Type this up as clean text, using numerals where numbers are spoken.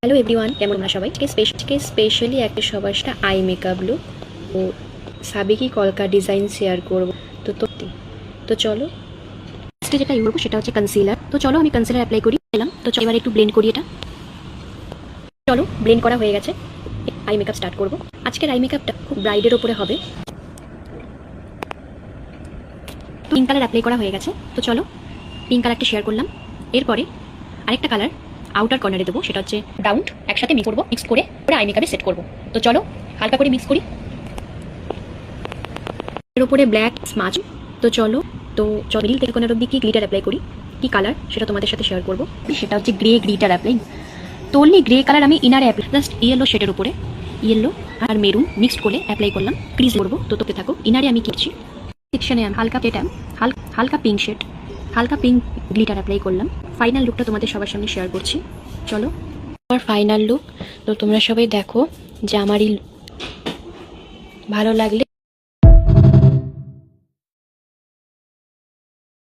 Hello everyone, কেমন তোমরা সবাই? স্পেশালি একটা সবার সাথে আই মেকআপ লুক ও সাবেকি কলকা ডিজাইন শেয়ার করব। তো চলো, ফার্স্টে যেটা ইউজ করবো সেটা হচ্ছে কনসিলার। তো চলো আমি কনসিলার অ্যাপ্লাই করি এলাম। তো এবার একটু ব্লেন্ড করি এটা। চলো, ব্লেন্ড করা হয়ে গেছে, আই মেকআপ স্টার্ট করব। আজকের আই মেকআপটা খুব ব্রাইডের ওপরে হবে। পিঙ্ক কালার অ্যাপ্লাই করা হয়ে গেছে। তো চলো পিঙ্ক কালারটা শেয়ার করলাম। এরপরে আরেকটা কালার আউটার কর্নারে দেবো, সেটা হচ্ছে ব্রাউন। একসাথে মিক্স করে আই মেকআপে সেট করবো। তো চলো হালকা করে মিক্স করি। এর উপরে ব্ল্যাক স্মাচ। তো চলো মিডিল থেকে কোনার অব্দি কি গ্লিটার অ্যাপ্লাই করি, কি কালার সেটা তোমাদের সাথে শেয়ার করবো। সেটা হচ্ছে গ্রে গ্লিটার অ্যাপ্লাই। তো অনলি গ্রে কালার আমি ইনারে অ্যাপ্লাই, জাস্ট ইয়েলো শেডের উপরে ইয়েলো আর মেরুন মিক্সড করে অ্যাপ্লাই করলাম। ক্রিজ করবো। তো তোকে থাকো, ইনারে আমি কিনছি সেকশনে আমি হালকা পিঙ্ক শেড, হালকা পিঙ্ক গ্লিটার অ্যাপ্লাই করলাম। ফাইনাল লুকটা তোমাদের সবার সামনে শেয়ার করছি। চলো আমার ফাইনাল লুক। তো তোমরা সবাই দেখো যে আমার এই ভালো লাগলে